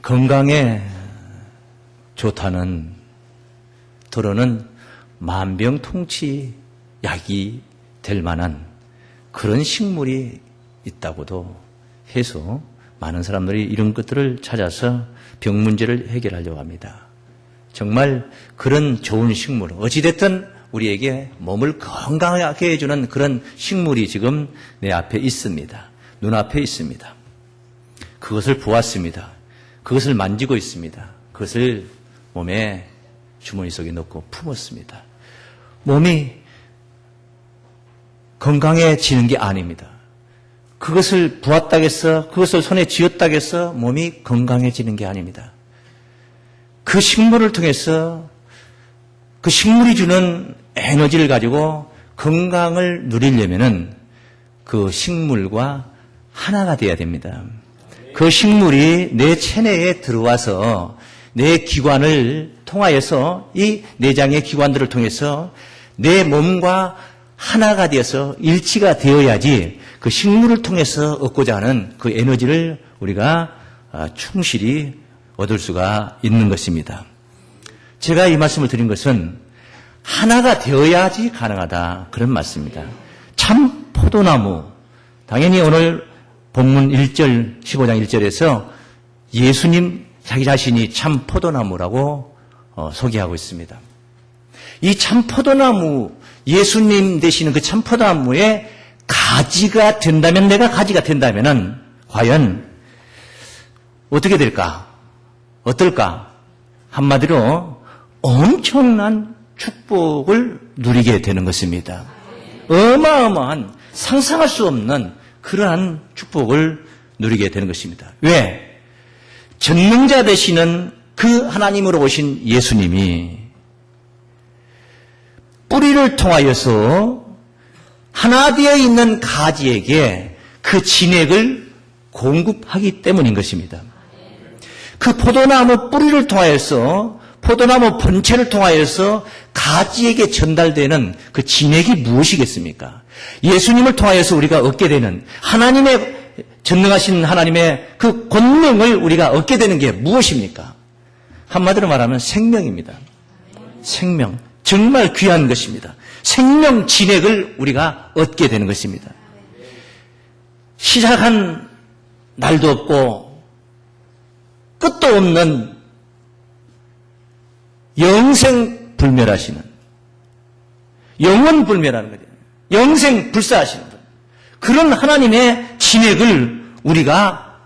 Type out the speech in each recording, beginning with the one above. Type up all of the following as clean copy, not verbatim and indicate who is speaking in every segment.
Speaker 1: 건강에 좋다는 들어는 만병통치 약이 될 만한 그런 식물이 있다고도 해서 많은 사람들이 이런 것들을 찾아서 병 문제를 해결하려고 합니다. 정말 그런 좋은 식물, 어찌됐든 우리에게 몸을 건강하게 해주는 그런 식물이 지금 내 앞에 있습니다. 눈앞에 있습니다. 그것을 보았습니다. 그것을 만지고 있습니다. 그것을 몸에 주머니 속에 넣고 품었습니다. 몸이 건강해지는 게 아닙니다. 그것을 보았다고 해서, 그것을 손에 쥐었다고 해서 몸이 건강해지는 게 아닙니다. 그 식물을 통해서 그 식물이 주는 에너지를 가지고 건강을 누리려면은 그 식물과 하나가 되어야 됩니다. 그 식물이 내 체내에 들어와서 내 기관을 통하여서 이 내장의 기관들을 통해서 내 몸과 하나가 되어서 일치가 되어야지 그 식물을 통해서 얻고자 하는 그 에너지를 우리가 충실히 얻을 수가 있는 것입니다. 제가 이 말씀을 드린 것은 하나가 되어야지 가능하다, 그런 말씀입니다. 참 포도나무, 당연히 오늘 본문 1절, 15장 1절에서 예수님 자기 자신이 참 포도나무라고 소개하고 있습니다. 이 참 포도나무, 예수님 되시는 그 참 포도나무의 가지가 된다면, 내가 가지가 된다면은 과연 어떻게 될까? 어떨까? 한마디로 엄청난 축복을 누리게 되는 것입니다. 어마어마한, 상상할 수 없는 그러한 축복을 누리게 되는 것입니다. 왜? 전능자 되시는 그 하나님으로 오신 예수님이 뿌리를 통하여서 하나 되어 있는 가지에게 그 진액을 공급하기 때문인 것입니다. 그 포도나무 뿌리를 통하여서, 포도나무 본체를 통하여서 가지에게 전달되는 그 진액이 무엇이겠습니까? 예수님을 통하여서 우리가 얻게 되는 하나님의, 전능하신 하나님의 그 권능을 우리가 얻게 되는 게 무엇입니까? 한마디로 말하면 생명입니다. 생명. 정말 귀한 것입니다. 생명 진액을 우리가 얻게 되는 것입니다. 시작한 날도 없고 끝도 없는 영생불멸하시는, 영원불멸하는 거죠. 영생불사하시는 분. 그런 하나님의 진액을 우리가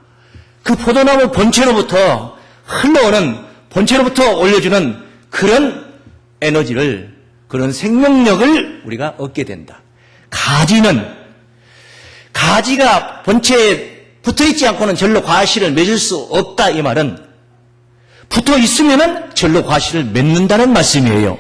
Speaker 1: 그 포도나무 본체로부터 흘러오는, 본체로부터 올려주는 그런 에너지를, 그런 생명력을 우리가 얻게 된다. 가지가 본체에 붙어있지 않고는 절로 과실을 맺을 수 없다, 이 말은 붙어있으면은 절로 과실을 맺는다는 말씀이에요.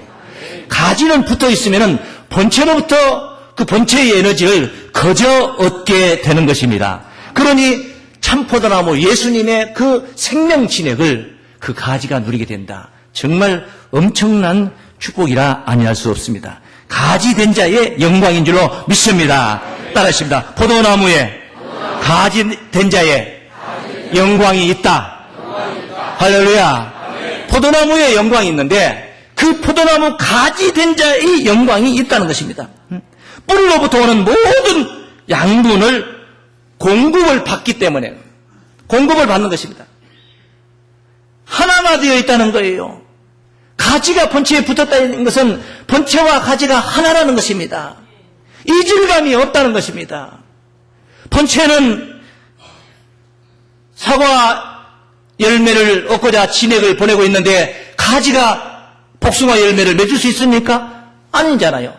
Speaker 1: 가지는 붙어있으면은 본체로부터 그 본체의 에너지를 거저 얻게 되는 것입니다. 그러니 참포도나무 예수님의 그 생명 진액을 그 가지가 누리게 된다. 정말 엄청난 축복이라 아니할 수 없습니다. 가지 된 자의 영광인 줄로 믿습니다. 따라하십니다. 포도나무에 가지 된 자의 영광이 있다. 할렐루야. 포도나무에 영광이 있는데 그 포도나무 가지 된 자의 영광이 있다는 것입니다. 뿌리로부터 오는 모든 양분을 공급을 받기 때문에 공급을 받는 것입니다. 하나가 되어 있다는 거예요. 가지가 본체에 붙었다는 것은 본체와 가지가 하나라는 것입니다. 이질감이 없다는 것입니다. 본체는 사과 열매를 얻고자 진액을 보내고 있는데 가지가 복숭아 열매를 맺을 수 있습니까? 아니잖아요.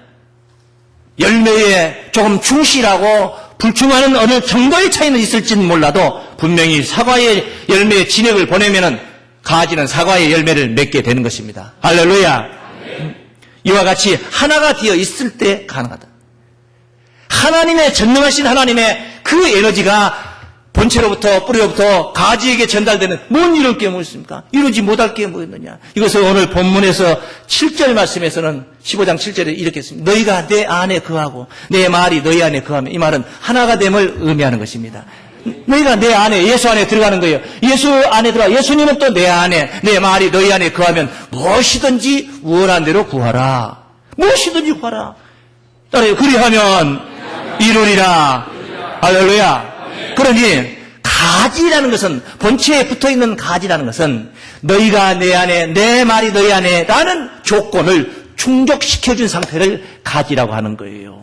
Speaker 1: 열매에 조금 충실하고 불충하는 어느 정도의 차이는 있을지는 몰라도 분명히 사과의 열매에 진액을 보내면은 가지는 사과의 열매를 맺게 되는 것입니다. 할렐루야. 이와 같이 하나가 되어 있을 때 가능하다. 하나님의 전능하신 하나님의 그 에너지가 본체로부터 뿌리로부터 가지에게 전달되는, 뭔 이룰 게 뭐 있습니까? 이루지 못할 게 뭐 있느냐. 이것을 오늘 본문에서 7절 말씀에서는 15장 7절에 이렇게 했습니다. 너희가 내 안에 거하고 내 말이 너희 안에 거하면, 이 말은 하나가 됨을 의미하는 것입니다. 너희가 내 안에, 예수 안에 들어가는 거예요. 예수 안에 들어가. 예수님은 또 내 안에, 내 말이 너희 안에 거하면 무엇이든지 원한 대로 구하라. 무엇이든지 구하라. 따라요. 그리하면 이루리라. 할렐루야. 그러니 가지라는 것은, 본체에 붙어있는 가지라는 것은 너희가 내 안에, 내 말이 너희 안에 라는 조건을 충족시켜준 상태를 가지라고 하는 거예요.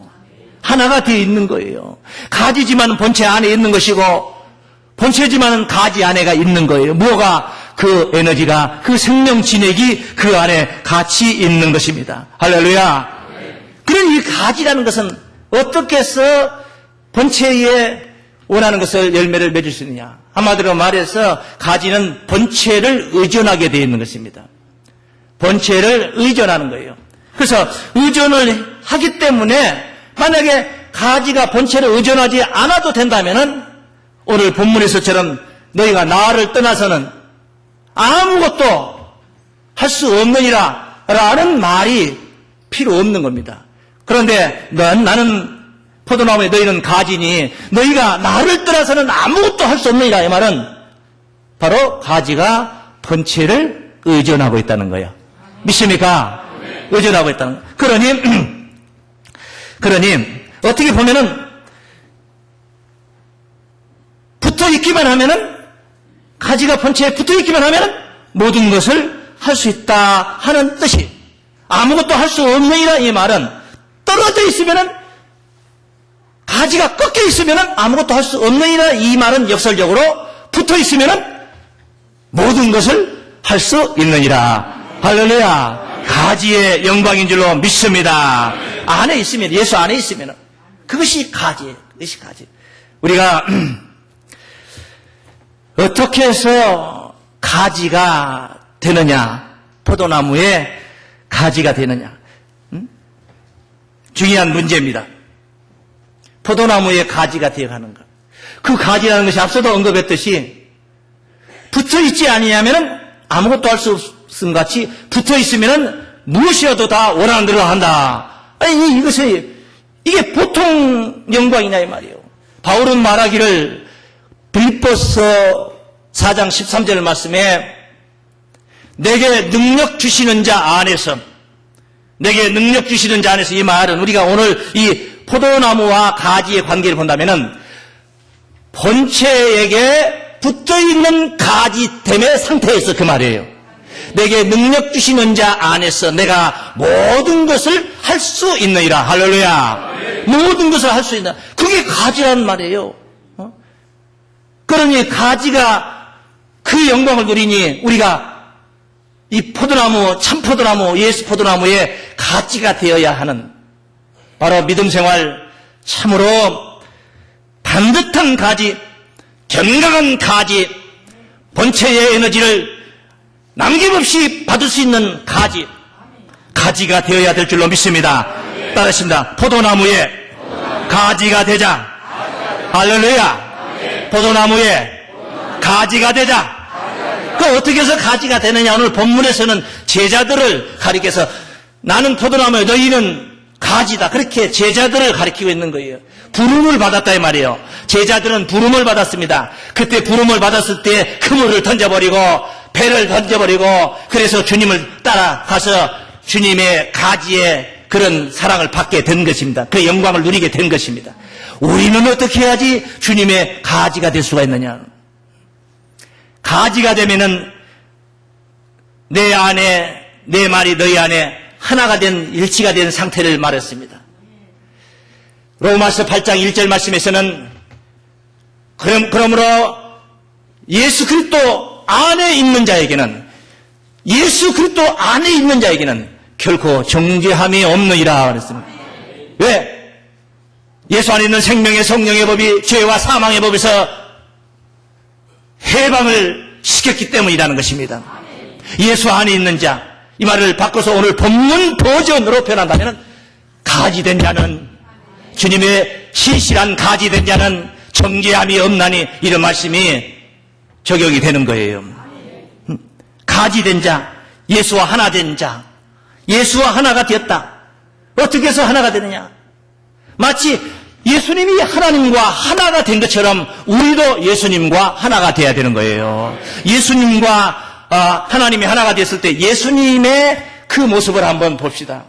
Speaker 1: 하나가 되어 있는 거예요. 가지지만 본체 안에 있는 것이고, 본체지만 가지 안에가 있는 거예요. 뭐가? 그 에너지가, 그 생명 진액이 그 안에 같이 있는 것입니다. 할렐루야. 그런 이 가지라는 것은 어떻게 해서 본체에 원하는 것을 열매를 맺을 수 있느냐. 한마디로 말해서 가지는 본체를 의존하게 되어 있는 것입니다. 본체를 의존하는 거예요. 그래서 의존을 하기 때문에 만약에 가지가 본체를 의존하지 않아도 된다면은 오늘 본문에서처럼 너희가 나를 떠나서는 아무것도 할 수 없느니라 라는 말이 필요 없는 겁니다. 그런데 나는 포도나무에 너희는 가지니 너희가 나를 떠나서는 아무것도 할 수 없느니라 이 말은 바로 가지가 본체를 의존하고 있다는 거예요. 믿습니까? 의존하고 있다는 거예요. 그러니 어떻게 보면은 붙어있기만 하면은 가지가 본체에 붙어있기만 하면은 모든 것을 할 수 있다 하는 뜻이 아무것도 할 수 없느니라 이 말은 떨어져 있으면은 가지가 꺾여 있으면은 아무것도 할 수 없느니라 이 말은 역설적으로 붙어 있으면은 모든 것을 할 수 있느니라. 할렐루야. 가지의 영광인 줄로 믿습니다. 안에 있으면, 예수 안에 있으면 그것이 가지예요. 그것이 가지. 우리가 어떻게 해서 가지가 되느냐, 포도나무에 가지가 되느냐, 중요한 문제입니다. 포도나무에 가지가 되어가는가. 그 가지라는 것이 앞서도 언급했듯이 붙어있지 아니하면 아무것도 할 수 없음 같이 붙어있으면 무엇이라도 다 원하는 대로 한다. 아니 이게 보통 영광이냐 이 말이에요. 바울은 말하기를 빌립보서 4장 13절 말씀에 내게 능력 주시는 자 안에서, 내게 능력 주시는 자 안에서, 이 말은 우리가 오늘 이 포도나무와 가지의 관계를 본다면은 본체에게 붙어있는 가지됨의 상태에서 그 말이에요. 내게 능력 주시는 자 안에서 내가 모든 것을 할 수 있느니라. 할렐루야. 모든 것을 할 수 있다. 그게 가지라는 말이에요. 그러니 가지가 그 영광을 누리니 우리가 이 포도나무, 참 포도나무, 예수 포도나무의 가지가 되어야 하는, 바로 믿음 생활 참으로 반듯한 가지, 견강한 가지, 본체의 에너지를 남김없이 받을 수 있는 가지가 되어야 될 줄로 믿습니다. 따르십니다. 포도나무에 가지가 되자. 할렐루야. 포도나무에 가지가 되자. 그 어떻게 해서 가지가 되느냐. 오늘 본문에서는 제자들을 가리켜서 나는 포도나무에 너희는 가지다. 그렇게 제자들을 가리키고 있는 거예요. 부름을 받았다 이 말이에요. 제자들은 부름을 받았습니다. 그때 부름을 받았을 때 그물을 던져버리고 배를 던져버리고 그래서 주님을 따라가서 주님의 가지의 그런 사랑을 받게 된 것입니다. 그 영광을 누리게 된 것입니다. 우리는 어떻게 해야지 주님의 가지가 될 수가 있느냐. 가지가 되면은 내 안에, 내 말이 너희 안에 하나가 된, 일치가 된 상태를 말했습니다. 로마서 8장 1절 말씀에서는 그러므로 예수 그리스도 안에 있는 자에게는, 예수 그리스도 안에 있는 자에게는 결코 정죄함이 없느니라 그랬습니다. 왜? 예수 안에 있는 생명의 성령의 법이 죄와 사망의 법에서 해방을 시켰기 때문이라는 것입니다. 예수 안에 있는 자, 이 말을 바꿔서 오늘 본문 버전으로 표현한다면 가지된 자는, 주님의 신실한 가지된 자는 정죄함이 없나니, 이런 말씀이 적용이 되는 거예요. 가지된 자, 예수와 하나 된 자, 예수와 하나가 되었다. 어떻게 해서 하나가 되느냐? 마치 예수님이 하나님과 하나가 된 것처럼 우리도 예수님과 하나가 돼야 되는 거예요. 예수님과 하나님이 하나가 됐을 때 예수님의 그 모습을 한번 봅시다.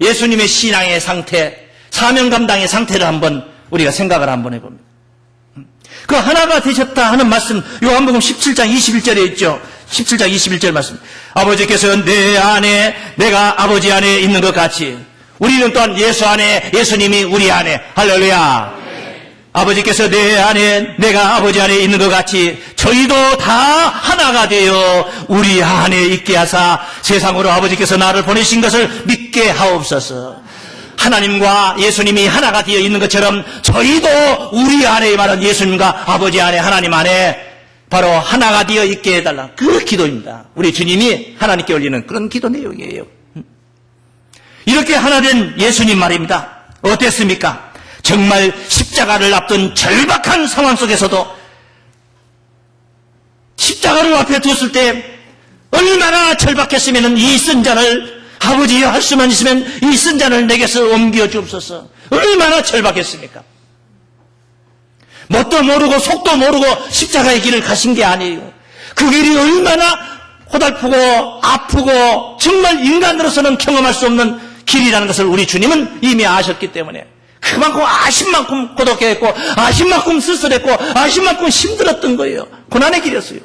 Speaker 1: 예수님의 신앙의 상태, 사명 감당의 상태를 한번 우리가 생각을 한번 해봅니다. 그 하나가 되셨다 하는 말씀 요한복음 17장 21절에 있죠. 17장 21절 말씀. 아버지께서 내 안에 내가 아버지 안에 있는 것 같이 우리는 또한 예수 안에 예수님이 우리 안에 할렐루야. 아버지께서 내 안에 내가 아버지 안에 있는 것 같이 저희도 다 하나가 되어 우리 안에 있게 하사 세상으로 아버지께서 나를 보내신 것을 믿게 하옵소서. 하나님과 예수님이 하나가 되어 있는 것처럼 저희도 우리 안에 말한 예수님과 아버지 안에 하나님 안에 바로 하나가 되어 있게 해달라. 그 기도입니다. 우리 주님이 하나님께 올리는 그런 기도 내용이에요. 이렇게 하나 된 예수님 말입니다. 어땠습니까? 정말 십자가를 앞둔 절박한 상황 속에서도 십자가를 앞에 두었을 때 얼마나 절박했으면 이 쓴 잔을 아버지여 할 수만 있으면 이 쓴 잔을 내게서 옮겨 주옵소서. 얼마나 절박했습니까? 뭣도 모르고 속도 모르고 십자가의 길을 가신 게 아니에요. 그 길이 얼마나 고달프고 아프고 정말 인간으로서는 경험할 수 없는 길이라는 것을 우리 주님은 이미 아셨기 때문에 그만큼 아신 만큼 고독했고 아신 만큼 쓸쓸했고 아신 만큼 힘들었던 거예요. 고난의 길이었어요.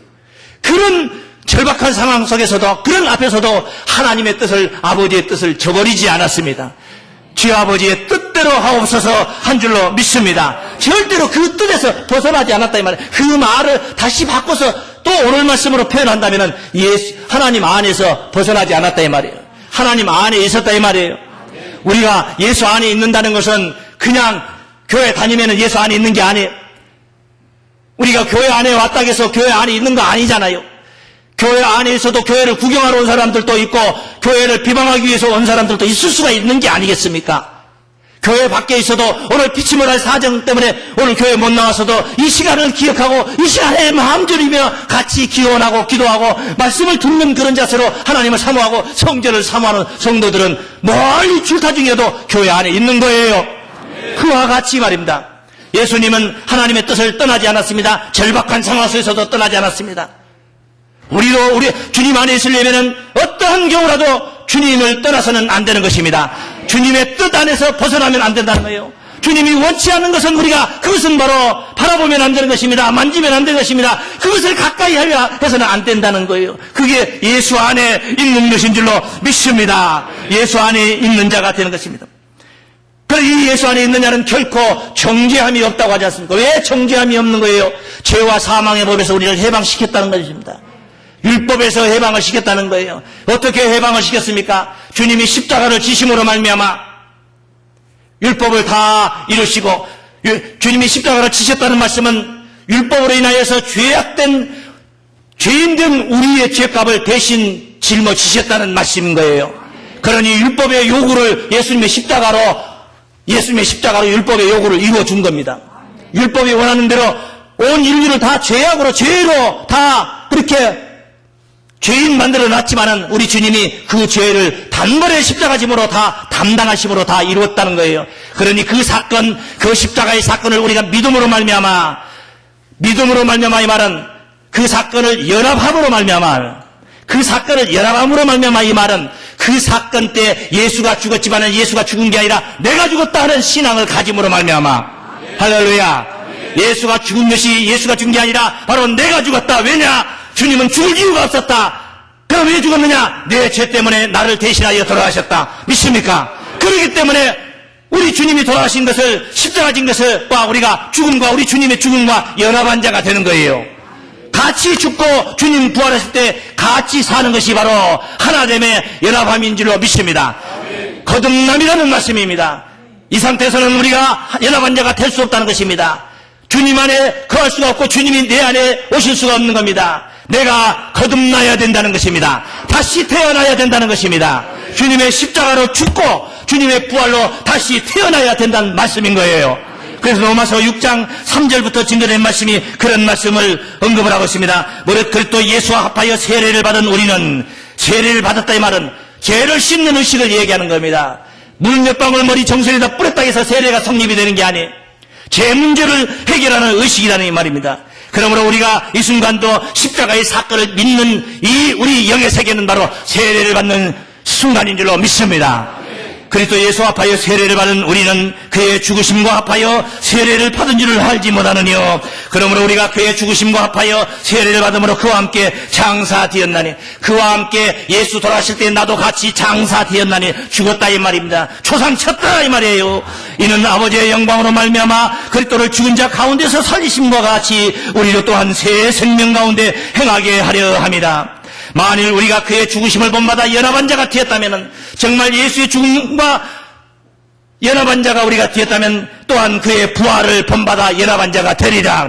Speaker 1: 그런 절박한 상황 속에서도 그런 앞에서도 하나님의 뜻을 아버지의 뜻을 저버리지 않았습니다. 주여 아버지의 뜻대로 하옵소서 한 줄로 믿습니다. 절대로 그 뜻에서 벗어나지 않았다 이 말이에요. 그 말을 다시 바꿔서 또 오늘 말씀으로 표현한다면 하나님 안에서 벗어나지 않았다 이 말이에요. 하나님 안에 있었다 이 말이에요. 우리가 예수 안에 있는다는 것은 그냥 교회 다니면 예수 안에 있는 게 아니에요. 우리가 교회 안에 왔다 해서 교회 안에 있는 거 아니잖아요. 교회 안에 있어도 교회를 구경하러 온 사람들도 있고 교회를 비방하기 위해서 온 사람들도 있을 수가 있는 게 아니겠습니까? 교회 밖에 있어도 오늘 피침을 할 사정 때문에 오늘 교회 못 나와서도 이 시간을 기억하고 이 시간에 마음 졸이며 같이 기원하고 기도하고 말씀을 듣는 그런 자세로 하나님을 사모하고 성전을 사모하는 성도들은 멀리 출타 중에도 교회 안에 있는 거예요. 그와 같이 말입니다. 예수님은 하나님의 뜻을 떠나지 않았습니다. 절박한 상황 속에서도 떠나지 않았습니다. 우리도 우리 주님 안에 있으려면 어떠한 경우라도 주님을 떠나서는 안 되는 것입니다. 주님의 뜻 안에서 벗어나면 안 된다는 거예요. 주님이 원치 않는 것은 우리가 그것은 바로 바라보면 안 되는 것입니다. 만지면 안 되는 것입니다. 그것을 가까이 하려 해서는 안 된다는 거예요. 그게 예수 안에 있는 것인 줄로 믿습니다. 예수 안에 있는 자가 되는 것입니다. 그래서 이 예수 안에 있는 자는 결코 정죄함이 없다고 하지 않습니까? 왜 정죄함이 없는 거예요? 죄와 사망의 법에서 우리를 해방시켰다는 것입니다. 율법에서 해방을 시켰다는 거예요. 어떻게 해방을 시켰습니까? 주님이 십자가를 지심으로 말미암아 율법을 다 이루시고 주님이 십자가를 지셨다는 말씀은 율법으로 인하여서 죄인된 우리의 죄값을 대신 짊어지셨다는 말씀인 거예요. 그러니 율법의 요구를 예수님의 십자가로 율법의 요구를 이루어준 겁니다. 율법이 원하는 대로 온 인류를 다 죄악으로 죄로 다 그렇게 죄인 만들어 놨지만은 우리 주님이 그 죄를 단번에 십자가 짐으로 다 담당하심으로 다 이루었다는 거예요. 그러니 그 사건, 그 십자가의 사건을 우리가 믿음으로 말미암아 이 말은 그 사건을 연합함으로 말미암아 이 말은 그 사건 때 예수가 죽었지만은 예수가 죽은 게 아니라 내가 죽었다 하는 신앙을 가짐으로 말미암아 할렐루야. 예수가 죽은 것이 예수가 죽은 게 아니라 바로 내가 죽었다. 왜냐? 주님은 죽을 이유가 없었다. 그럼 왜 죽었느냐? 내 죄 때문에 나를 대신하여 돌아가셨다. 믿습니까? 그렇기 때문에 우리 주님이 돌아가신 것을 십자가 진 것을 우리가 죽음과 우리 주님의 죽음과 연합한 자가 되는 거예요. 같이 죽고 주님 부활했을 때 같이 사는 것이 바로 하나됨의 연합함인 줄로 믿습니다. 거듭남이라는 말씀입니다. 이 상태에서는 우리가 연합한 자가 될 수 없다는 것입니다. 주님 안에 거할 수가 없고 주님이 내 안에 오실 수가 없는 겁니다. 내가 거듭나야 된다는 것입니다. 다시 태어나야 된다는 것입니다. 주님의 십자가로 죽고 주님의 부활로 다시 태어나야 된다는 말씀인 거예요. 그래서 로마서 6장 3절부터 증거된 말씀이 그런 말씀을 언급을 하고 있습니다. 그리고 예수와 합하여 세례를 받은 우리는 세례를 받았다 이 말은 죄를 씻는 의식을 얘기하는 겁니다. 물 몇 방울 머리 정수리에다 뿌렸다 해서 세례가 성립이 되는 게 아니에요. 제 문제를 해결하는 의식이라는 이 말입니다. 그러므로 우리가 이 순간도 십자가의 사건을 믿는 이 우리 영의 세계는 바로 세례를 받는 순간인 줄로 믿습니다. 그리스도 예수 합하여 세례를 받은 우리는 그의 죽으심과 합하여 세례를 받은 줄을 알지 못하느니요. 그러므로 우리가 그의 죽으심과 합하여 세례를 받음으로 그와 함께 장사되었나니, 그와 함께 예수 돌아가실 때 나도 같이 장사되었나니, 죽었다 이 말입니다. 초상쳤다 이 말이에요. 이는 아버지의 영광으로 말미암아 그리스도를 죽은 자 가운데서 살리심과 같이 우리도 또한 새 생명 가운데 행하게 하려 함이다. 만일 우리가 그의 죽으심을 본받아 연합한 자가 되었다면, 정말 예수의 죽음과 연합한 자가 우리가 되었다면 또한 그의 부활을 본받아 연합한 자가 되리라.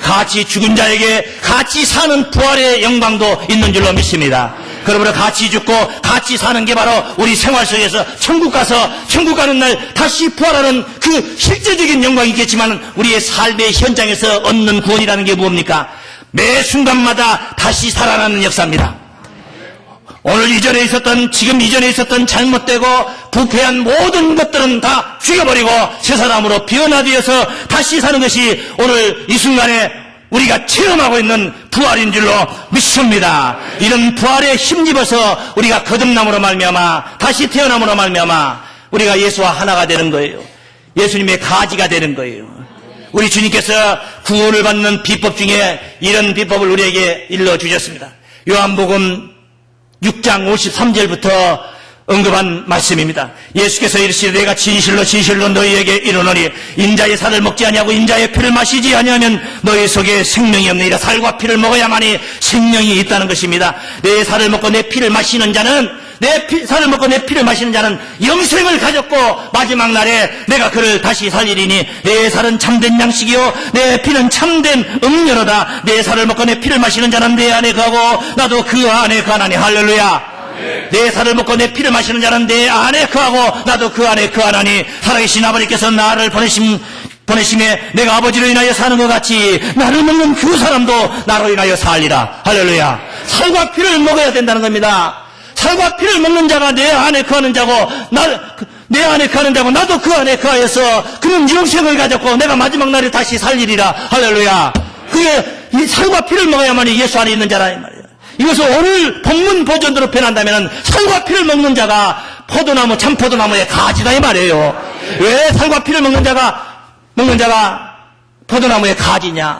Speaker 1: 같이 죽은 자에게 같이 사는 부활의 영광도 있는 줄로 믿습니다. 그러므로 같이 죽고 같이 사는 게 바로 우리 생활 속에서 천국 가서 천국 가는 날 다시 부활하는 그 실제적인 영광이 있겠지만, 우리의 삶의 현장에서 얻는 구원이라는 게 뭡니까? 매 순간마다 다시 살아나는 역사입니다. 오늘 이전에 있었던, 지금 이전에 있었던 잘못되고 부패한 모든 것들은 다 죽여버리고 새 사람으로 변화되어서 다시 사는 것이 오늘 이 순간에 우리가 체험하고 있는 부활인 줄로 믿습니다. 이런 부활에 힘입어서 우리가 거듭남으로 말미암아, 다시 태어남으로 말미암아 우리가 예수와 하나가 되는 거예요. 예수님의 가지가 되는 거예요. 우리 주님께서 구원을 받는 비법 중에 이런 비법을 우리에게 일러주셨습니다. 요한복음 6장 53절부터 언급한 말씀입니다. 예수께서 이르시되 내가 진실로 진실로 너희에게 이르노니 인자의 살을 먹지 아니하고 인자의 피를 마시지 아니하면 너희 속에 생명이 없느니라. 살과 피를 먹어야만이 생명이 있다는 것입니다. 내 살을 먹고 내 피를 마시는 자는, 살을 먹고 내 피를 마시는 자는 영생을 가졌고 마지막 날에 내가 그를 다시 살리리니 내 살은 참된 양식이요 내 피는 참된 음료로다. 내 살을 먹고 내 피를 마시는 자는 내 안에 거하고 나도 그 안에 거하나니. 할렐루야. 내 살을 먹고 내 피를 마시는 자는 내 안에 거하고 나도 그 안에 거하나니, 살아계신 아버지께서 나를 보내심에 내가 아버지로 인하여 사는 것 같이 나를 먹는 그 사람도 나로 인하여 살리라. 할렐루야. 살과 피를 먹어야 된다는 겁니다. 살과 피를 먹는 자가 내 안에 거하는 자고, 내 안에 거하는 자고 나도 그 안에 거하여서 그는 영생을 가졌고 내가 마지막 날에 다시 살리리라. 할렐루야. 그게 이 살과 피를 먹어야만이 예수 안에 있는 자라 이 말이에요. 이것을 오늘 본문 버전으로 표현한다면 살과 피를 먹는 자가 포도나무, 참포도나무의 가지다 이 말이에요. 왜 살과 피를 먹는 자가 포도나무의 가지냐?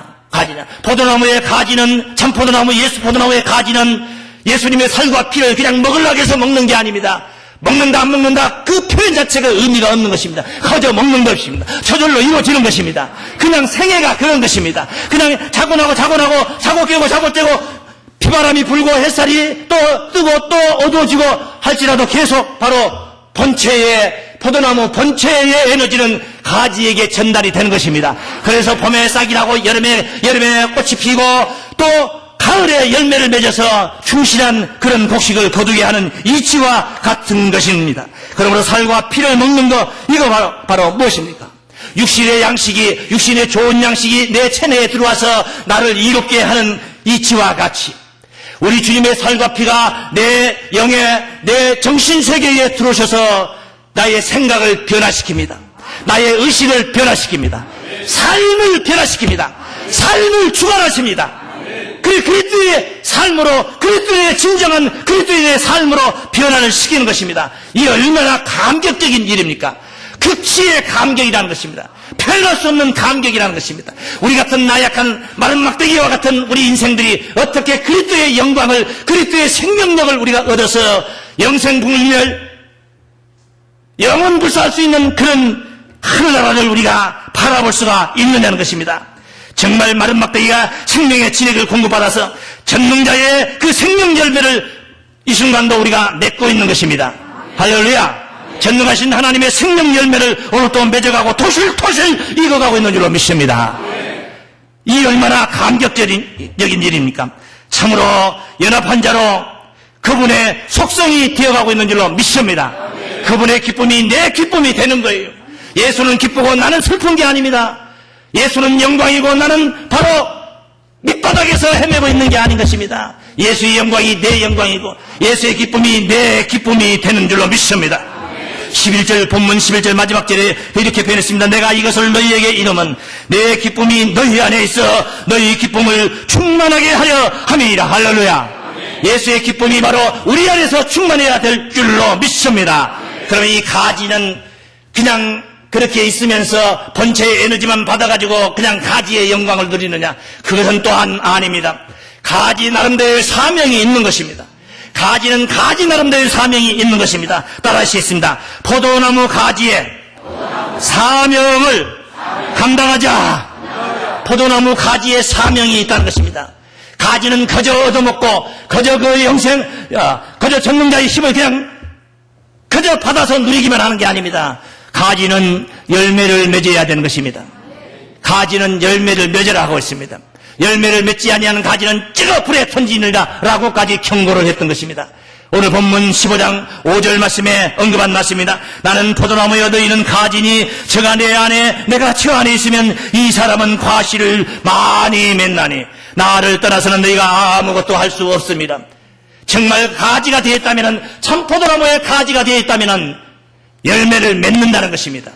Speaker 1: 포도나무의 가지는, 참포도나무, 예수 포도나무의 가지는 예수님의 살과 피를 그냥 먹으려고 해서 먹는 게 아닙니다. 먹는다 안 먹는다 그 표현 자체가 의미가 없는 것입니다. 커져 먹는 것입니다. 저절로 이루어지는 것입니다. 그냥 생애가 그런 것입니다. 그냥 자고 나고 자고 깨고 비바람이 불고 햇살이 또 뜨고 또 어두워지고 할지라도 계속 바로 포도나무 본체의 에너지는 가지에게 전달이 되는 것입니다. 그래서 봄에 싹이 나고 여름에 꽃이 피고 또 가을에 열매를 맺어서 충실한 그런 곡식을 거두게 하는 이치와 같은 것입니다. 그러므로 살과 피를 먹는 것, 이거 바로 무엇입니까? 육신의 좋은 양식이 내 체내에 들어와서 나를 이롭게 하는 이치와 같이 우리 주님의 살과 피가 내 영에, 내 정신세계에 들어오셔서 나의 생각을 변화시킵니다. 나의 의식을 변화시킵니다. 삶을 변화시킵니다. 삶을 주관하십니다. 그리스도의 삶으로, 그리스도의 진정한 그리스도의 삶으로 변화를 시키는 것입니다. 이 얼마나 감격적인 일입니까? 극치의 감격이라는 것입니다. 표현할 수 없는 감격이라는 것입니다. 우리 같은 나약한 마른 막대기와 같은 우리 인생들이 어떻게 그리스도의 영광을, 그리스도의 생명력을 우리가 얻어서 영생불멸, 영원 불사할 수 있는 그런 하늘나라를 우리가 바라볼 수가 있느냐는 것입니다. 정말 마른 막대기가 생명의 진액을 공급받아서 전능자의 그 생명 열매를 이 순간도 우리가 맺고 있는 것입니다. 할렐루야. 전능하신 하나님의 생명 열매를 오늘 또 맺어가고 토실토실 익어가고 있는 줄로 믿습니다. 이 얼마나 감격적인 일입니까? 참으로 연합한 자로 그분의 속성이 되어가고 있는 줄로 믿습니다. 그분의 기쁨이 내 기쁨이 되는 거예요. 예수는 기쁘고 나는 슬픈 게 아닙니다. 예수는 영광이고 나는 바로 밑바닥에서 헤매고 있는 게 아닌 것입니다. 예수의 영광이 내 영광이고 예수의 기쁨이 내 기쁨이 되는 줄로 믿습니다. 11절 본문 11절 마지막 절에 이렇게 표현했습니다. 내가 이것을 너희에게 이름은 내 기쁨이 너희 안에 있어 너희 기쁨을 충만하게 하려 함이니라. 할렐루야. 예수의 기쁨이 바로 우리 안에서 충만해야 될 줄로 믿습니다. 그러면 이 가지는 그냥 그렇게 있으면서 본체의 에너지만 받아가지고 그냥 가지의 영광을 누리느냐? 그것은 또한 아닙니다. 가지 나름대로의 사명이 있는 것입니다. 가지는 가지 나름대로의 사명이 있는 것입니다. 따라 하시겠습니다. 포도나무 가지의 사명을 감당하자. 포도나무 가지의 사명이 있다는 것입니다. 가지는 거저 얻어먹고 거저 그 영생, 거저 전능자의 힘을 그냥 그저 받아서 누리기만 하는 게 아닙니다. 가지는 열매를 맺어야 되는 것입니다. 가지는 열매를 맺으라 하고 있습니다. 열매를 맺지 아니하는 가지는 찌어 불에 던지느니라 라고까지 경고를 했던 것입니다. 오늘 본문 15장 5절 말씀에 언급한 말씀입니다. 나는 포도나무여 너희는 가지니 저가 내 안에 내가 저 안에 있으면 이 사람은 과실을 많이 맺나니 나를 떠나서는 너희가 아무것도 할 수 없습니다. 정말 가지가 되었다면, 참 포도나무의 가지가 되었다면 열매를 맺는다는 것입니다.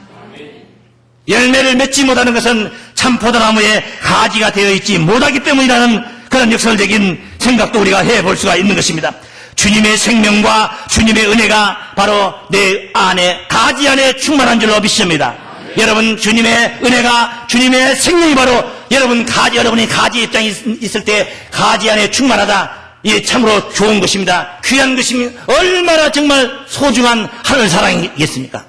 Speaker 1: 열매를 맺지 못하는 것은 참 포도나무의 가지가 되어 있지 못하기 때문이라는 그런 역설적인 생각도 우리가 해볼 수가 있는 것입니다. 주님의 생명과 주님의 은혜가 바로 내 안에, 가지 안에 충만한 줄로 믿습니다. 여러분, 주님의 은혜가, 주님의 생명이 바로 여러분이 가지 입장에 있을 때 가지 안에 충만하다. 이게 참으로 좋은 것입니다. 귀한 것입니다. 얼마나 정말 소중한 하늘 사랑이겠습니까?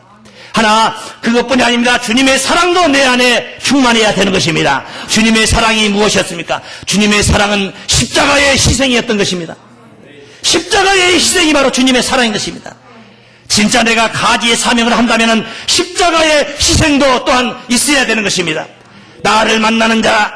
Speaker 1: 하나, 그것뿐이 아닙니다. 주님의 사랑도 내 안에 충만해야 되는 것입니다. 주님의 사랑이 무엇이었습니까? 주님의 사랑은 십자가의 희생이었던 것입니다. 십자가의 희생이 바로 주님의 사랑인 것입니다. 진짜 내가 가지의 사명을 한다면 십자가의 희생도 또한 있어야 되는 것입니다. 나를 만나는 자,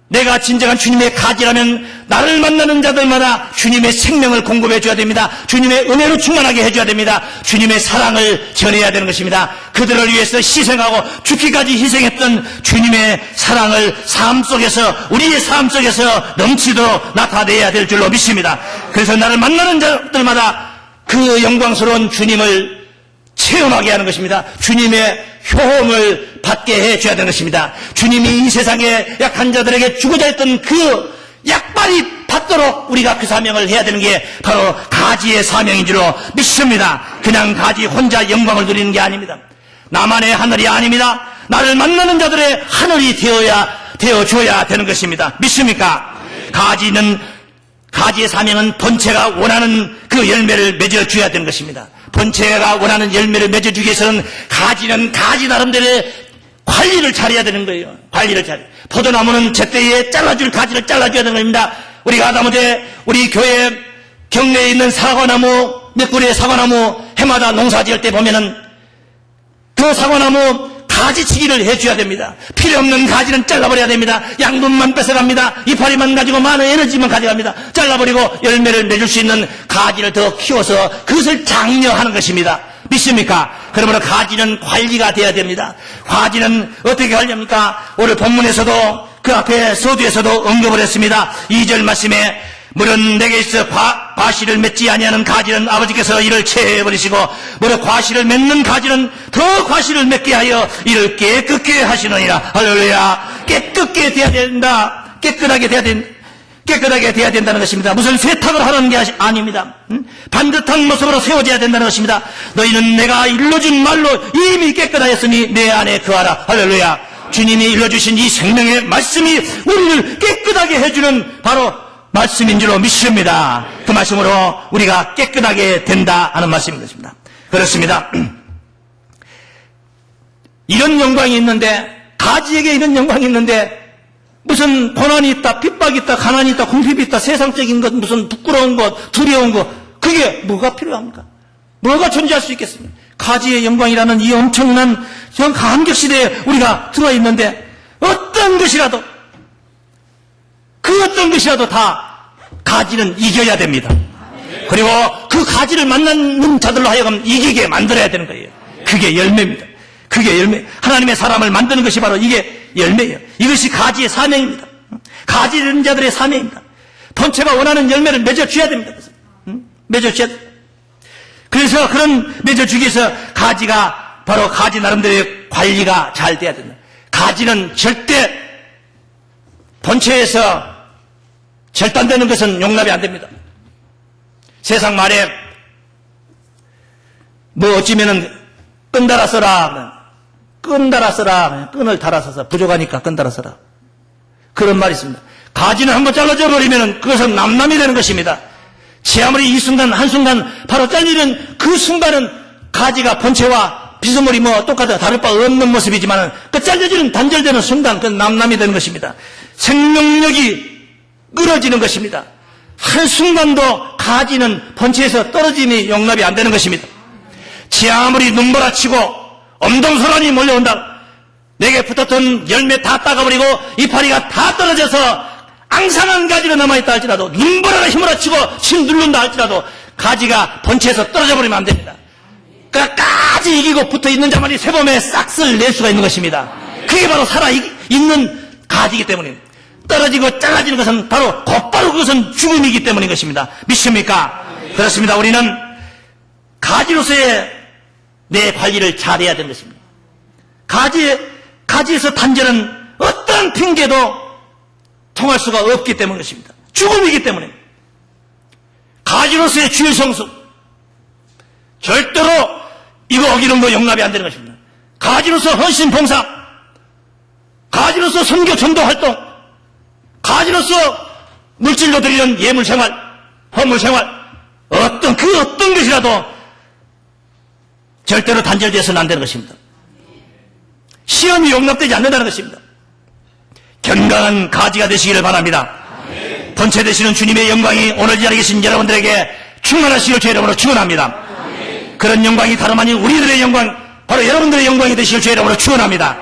Speaker 1: 내가 진정한 주님의 가지라면 나를 만나는 자들마다 주님의 생명을 공급해 줘야 됩니다. 주님의 은혜로 충만하게 해줘야 됩니다. 주님의 사랑을 전해야 되는 것입니다. 그들을 위해서 희생하고 죽기까지 희생했던 주님의 사랑을 삶 속에서, 우리의 삶 속에서 넘치도록 나타내야 될 줄로 믿습니다. 그래서 나를 만나는 자들마다 그 영광스러운 주님을 체험하게 하는 것입니다. 주님의 효험을 받게 해줘야 되는 것입니다. 주님이 이 세상에 약한 자들에게 주고자 했던 그 약발이 받도록 우리가 그 사명을 해야 되는 게 바로 가지의 사명인 줄로 믿습니다. 그냥 가지 혼자 영광을 누리는 게 아닙니다. 나만의 하늘이 아닙니다. 나를 만나는 자들의 하늘이 되어줘야 되는 것입니다. 믿습니까? 가지의 사명은 본체가 원하는 그 열매를 맺어줘야 되는 것입니다. 본체가 원하는 열매를 맺어주기 위해서는 가지는 가지 나름대로의 관리를 잘해야 되는 거예요. 관리를 잘해. 포도나무는 제때에 잘라줄 가지를 잘라줘야 되는 겁니다. 우리가 하다못해 우리 교회 경내에 있는 사과나무, 몇 그루의 사과나무 해마다 농사 지을 때 보면은 그 사과나무 가지치기를 해줘야 됩니다. 필요 없는 가지는 잘라버려야 됩니다. 양분만 뺏어갑니다. 이파리만 가지고 많은 에너지만 가져갑니다. 잘라버리고 열매를 맺을 수 있는 가지를 더 키워서 그것을 장려하는 것입니다. 믿습니까? 그러므로 가지는 관리가 돼야 됩니다. 가지는 어떻게 관리합니까? 오늘 본문에서도 그 앞에 서두에서도 언급을 했습니다. 2절 말씀에 물은 내게 있어 과실을 맺지 아니하는 가지는 아버지께서 이를 채해버리시고 무릇 과실을 맺는 가지는 더 과실을 맺게 하여 이를 깨끗게 하시느니라. 할렐루야. 깨끗게 돼야 된다. 깨끗하게 돼야 된다는 것입니다. 무슨 세탁을 하는 게 아닙니다. 반듯한 모습으로 세워져야 된다는 것입니다. 너희는 내가 일러준 말로 이미 깨끗하였으니 내 안에 거하라. 할렐루야. 주님이 일러주신 이 생명의 말씀이 우리를 깨끗하게 해주는 바로 말씀인 줄로 믿습니다. 그 말씀으로 우리가 깨끗하게 된다 하는 말씀인 것입니다. 그렇습니다. 이런 영광이 있는데, 가지에게 이런 영광이 있는데 무슨 고난이 있다, 핍박이 있다, 가난이 있다, 궁핍이 있다, 세상적인 것, 무슨 부끄러운 것, 두려운 것, 그게 뭐가 필요합니까? 뭐가 존재할 수 있겠습니까? 가지의 영광이라는 이 엄청난 감격시대에 우리가 들어와 있는데 어떤 것이라도, 그 어떤 것이라도 다 가지는 이겨야 됩니다. 그리고 그 가지를 만나는 자들로 하여금 이기게 만들어야 되는 거예요. 그게 열매입니다. 그게 열매. 하나님의 사람을 만드는 것이 바로 이게 열매예요. 이것이 가지의 사명입니다. 가지는 자들의 사명입니다. 본체가 원하는 열매를 맺어줘야 됩니다. 맺어줘야 됩니다. 그래서 그런 맺어주기 위해서 가지가 바로 가지 나름대로의 관리가 잘 돼야 된다. 가지는 절대 본체에서 절단되는 것은 용납이 안 됩니다. 세상 말에 뭐 어찌면은 끈 달아 써라. 끈 달아 써라. 끈을 달아 써서 부족하니까 끈 달아 써라. 그런 말이 있습니다. 가지는 한번 잘라져 버리면 그것은 남남이 되는 것입니다. 제 아무리 이 순간 한순간 바로 잘리는 그 순간은 가지가 본체와 비스물이 뭐 똑같아 다를 바 없는 모습이지만 그 잘려지는 단절되는 순간 그 남남이 되는 것입니다. 생명력이 끊어지는 것입니다. 한순간도 가지는 본체에서 떨어짐이 용납이 안 되는 것입니다. 지 아무리 눈보라치고 엄동소란이 몰려온다. 내게 붙었던 열매 다 따가버리고 이파리가 다 떨어져서 앙상한 가지가 남아있다 할지라도 눈보라가 힘을어치고 침 누른다 할지라도 가지가 본체에서 떨어져 버리면 안 됩니다. 끝까지 이기고 붙어있는 자만이 쇠범에 싹쓸 낼 수가 있는 것입니다. 그게 바로 살아있는 가지이기 때문입니다. 떨어지고 잘라지는 것은 바로 곧바로 그것은 죽음이기 때문인 것입니다. 믿습니까? 그렇습니다. 우리는 가지로서의 내 관리를 잘해야 되는 것입니다. 가지에서 단절은 어떤 핑계도 통할 수가 없기 때문인 것입니다. 죽음이기 때문에. 가지로서의 주일 성수. 절대로 이거 어기는 거 용납이 안 되는 것입니다. 가지로서 헌신 봉사. 가지로서 선교 전도 활동. 가지로서 물질로 드리는 예물 생활, 헌물 생활. 어떤 것이라도 절대로 단절되어서는 안 되는 것입니다. 시험이 용납되지 않는다는 것입니다. 건강한 가지가 되시기를 바랍니다. 본체 되시는 주님의 영광이 오늘 이 자리에 계신 여러분들에게 충만하시길 주의 이름으로 축원합니다. 그런 영광이 다름 아닌 우리들의 영광, 바로 여러분들의 영광이 되시길 주의 이름으로 축원합니다.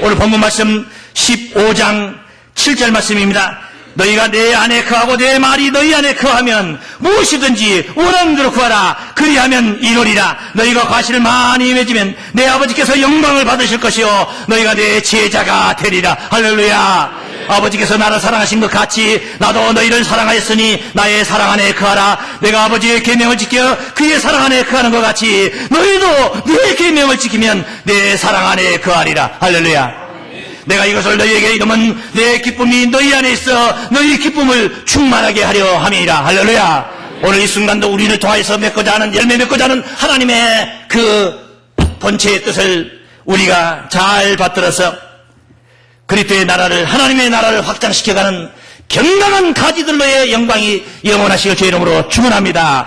Speaker 1: 오늘 본문 말씀 15장 7절 말씀입니다. 너희가 내 안에 거하고 내 말이 너희 안에 거하면 무엇이든지 원하는 대로 구하라. 그리하면 이루리라. 너희가 과실을 많이 맺으면 내 아버지께서 영광을 받으실 것이요 너희가 내 제자가 되리라. 할렐루야. 아버지께서 나를 사랑하신 것 같이 나도 너희를 사랑하였으니 나의 사랑 안에 거하라. 내가 아버지의 계명을 지켜 그의 사랑 안에 거하는 것 같이 너희도 내 계명을 지키면 내 사랑 안에 거하리라. 할렐루야. 내가 이것을 너희에게 이르면 내 기쁨이 너희 안에 있어 너희 기쁨을 충만하게 하려 함이라. 할렐루야. 오늘 이 순간도 우리를 통하여서 맺고자 하는 열매 맺고자 하는 하나님의 그 본체의 뜻을 우리가 잘 받들어서 그리스도의 나라를 하나님의 나라를 확장시켜가는 건강한 가지들로의 영광이 영원하시길 주의 이름으로 축원합니다.